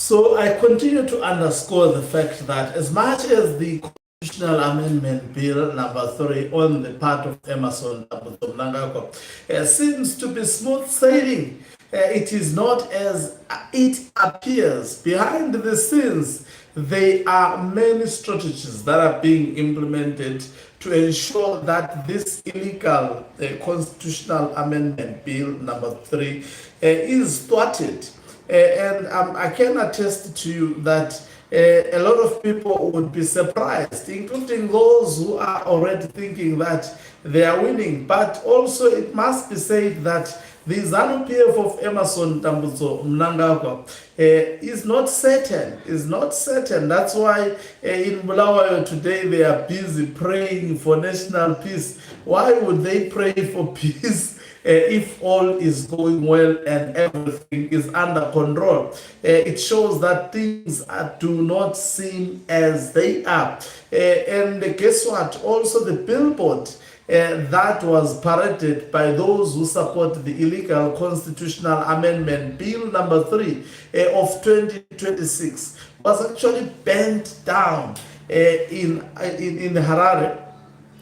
So I continue to underscore the fact that as much as the Constitutional Amendment Bill number 3 on the part of Emerson Mnangagwa seems to be smooth sailing, it is not as it appears. Behind the scenes, there are many strategies that are being implemented to ensure that this illegal Constitutional Amendment Bill number 3 is thwarted. And I can attest to you that a lot of people would be surprised, including those who are already thinking that they are winning. But also it must be said that the ZANU-PF of Emerson Mnangagwa is not certain. That's why in Bulawayo today they are busy praying for national peace. Why would they pray for peace if all is going well and everything is under control? It shows that things do not seem as they are. And guess what? Also the billboard that was paraded by those who support the illegal Constitutional Amendment Bill number 3 of 2026 was actually bent down in Harare,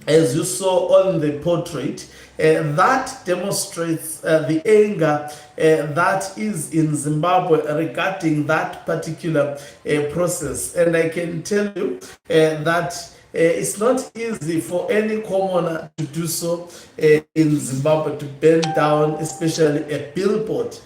as you saw on the portrait. That demonstrates the anger that is in Zimbabwe regarding that particular process. And I can tell you that it's not easy for any commoner to do so in Zimbabwe, to bend down, especially a billboard.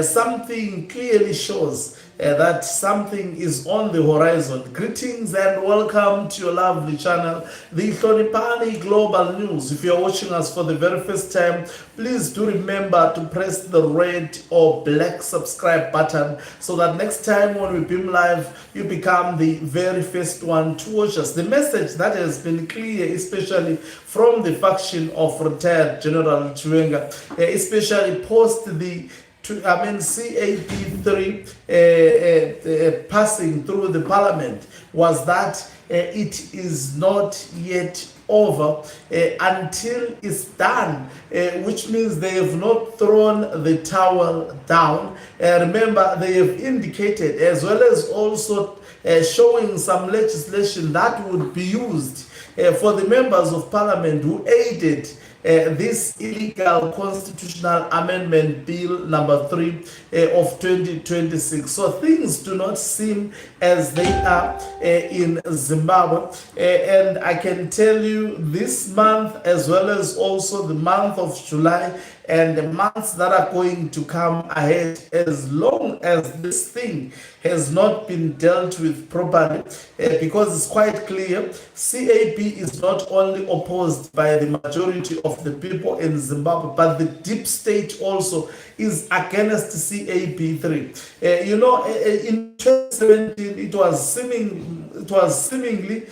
Something clearly shows that something is on the horizon. Greetings and welcome to your lovely channel, the Hlonipani Global News. If you're watching us for the very first time, please do remember to press the red or black subscribe button so that next time when we beam live, you become the very first one to watch us. The message that has been clear, especially from the faction of retired General Chiwenga, especially post the CAB.3 passing through the parliament, was that it is not yet over until it's done, which means they have not thrown the towel down. Remember, they have indicated, as well as also showing some legislation that would be used for the members of parliament who aided this illegal Constitutional Amendment Bill number 3 of 2026. So things do not seem as they are in Zimbabwe. And I can tell you this month, as well as also the month of July, and the months that are going to come ahead, as long as this thing has not been dealt with properly, because it's quite clear, CAB is not only opposed by the majority of the people in Zimbabwe, but the deep state also is against CAB.3. In 2017, it was seemingly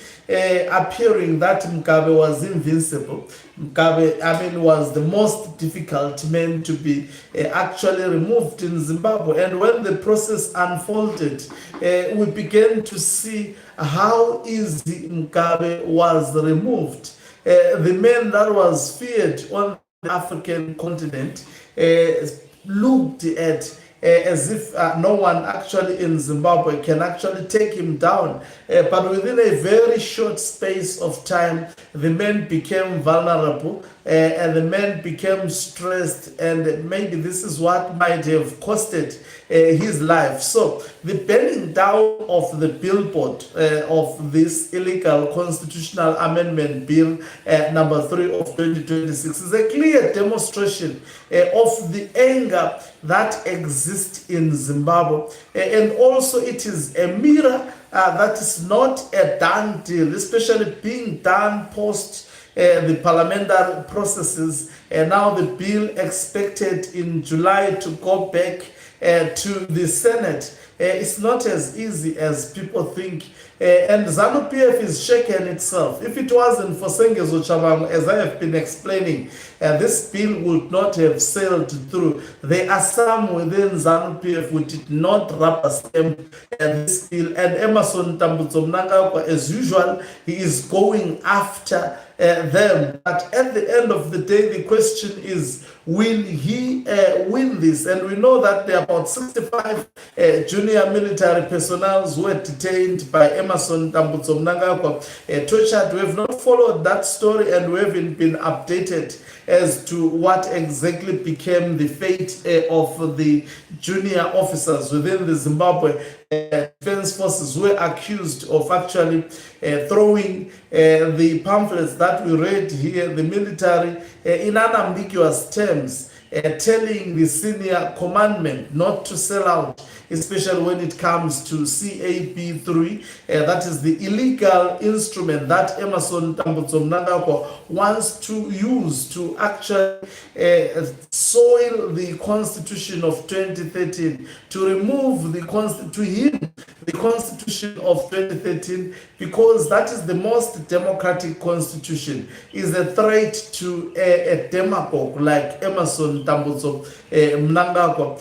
appearing that Mugabe was invincible. Mugabe, was the most difficult man to be actually removed in Zimbabwe. And when the process unfolded, we began to see how easy Mugabe was removed. The man that was feared on the African continent looked at as if no one actually in Zimbabwe can actually take him down. But within a very short space of time, the man became vulnerable and the man became stressed, and maybe this is what might have costed his life. So the burning down of the billboard of this illegal Constitutional Amendment Bill number 3 of 2026 is a clear demonstration of the anger that exists in Zimbabwe, and also it is a mirror that is not a done deal, especially being done post the parliamentary processes, and now the bill expected in July to go back to the Senate. It's not as easy as people think. And ZANU-PF is shaken itself. If it wasn't for Sengezo Chabangu, as I have been explaining, this bill would not have sailed through. There are some within ZANU-PF who did not rubber stamp this bill. And Emerson Mnangagwa, as usual, he is going after them. But at the end of the day, the question is, will he win this? And we know that there are about 65 junior military personnel who were detained by Emmerson Mnangagwa, tortured. We have not followed that story, and we haven't been updated as to what exactly became the fate of the junior officers within the Zimbabwe Defense Forces who were accused of actually throwing the pamphlets that we read here, the military, in unambiguous terms, telling the senior commandment not to sell out, especially when it comes to CAB.3, that is the illegal instrument that Emmerson Mnangagwa wants to use to actually soil the Constitution of 2013, to remove the Constitution of 2013, because that is the most democratic constitution, is a threat to a demagogue like Emmerson Mnangagwa.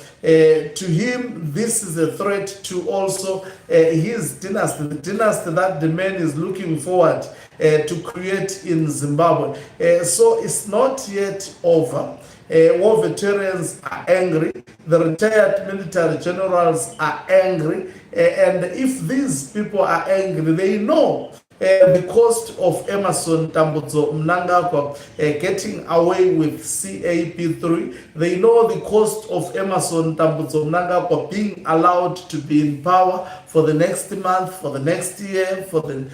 To him, this is a threat to also his dynasty, the dynasty that the man is looking forward to create in Zimbabwe. So it's not yet over. War veterans are angry, the retired military generals are angry, and if these people are angry, they know the cost of Emmerson Mnangagwa getting away with CAB.3. They know the cost of Emmerson Mnangagwa being allowed to be in power for the next month, for the next year, for the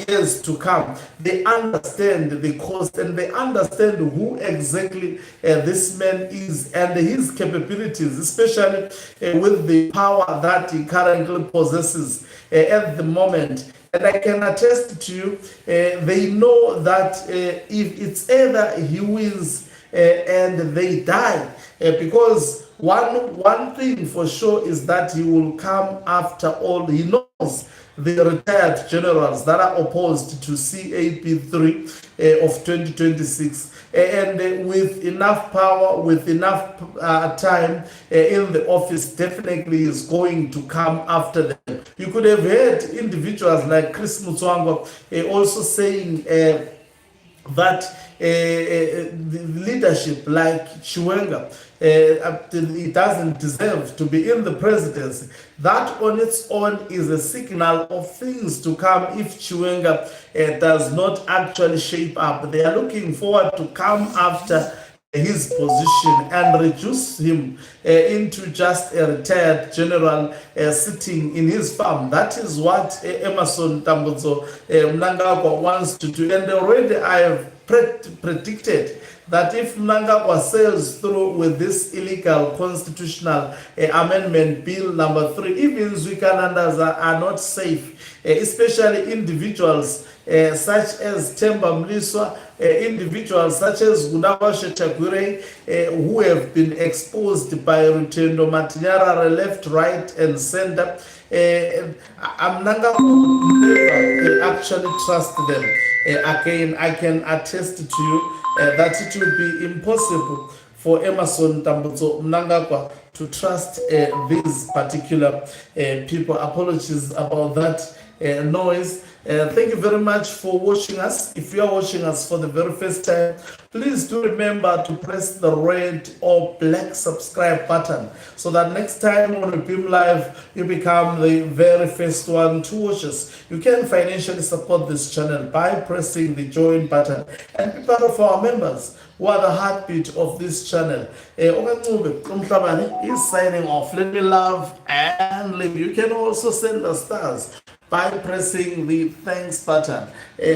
years to come. They understand the cost, and they understand who exactly this man is and his capabilities, especially with the power that he currently possesses at the moment. And I can attest to you, they know that if it's either he wins and they die, because one thing for sure is that he will come after all. He knows the retired generals that are opposed to CAB.3 of 2026. And with enough power, with enough time in the office, definitely is going to come after them. You could have heard individuals like Chris Mutswangwa also saying that the leadership like Chiwenga, it doesn't deserve to be in the presidency. That on its own is a signal of things to come if Chiwenga does not actually shape up. They are looking forward to come after his position and reduce him into just a retired general sitting in his farm. That is what Emmerson Mnangagwa wants to do. And already I have predicted that if Mnangagwa sails through with this illegal constitutional amendment bill number 3, even Zwikalanders are not safe, especially individuals such as Temba Mliswa, individuals such as Gunawashe Chagure, who have been exposed by Rutendo Matinyarara left, right, and center. Mnangagwa never actually trust them. Again, I can attest to you that it will be impossible for Emmerson Mnangagwa to trust these particular people. Apologies about that noise. Thank you very much for watching us. If you are watching us for the very first time, please do remember to press the red or black subscribe button so that next time when we beam live, you become the very first one to watch us. You can financially support this channel by pressing the join button and be part of our members who are the heartbeat of this channel. Is signing off. Let me love and live. You can also send us stars by pressing the thanks button.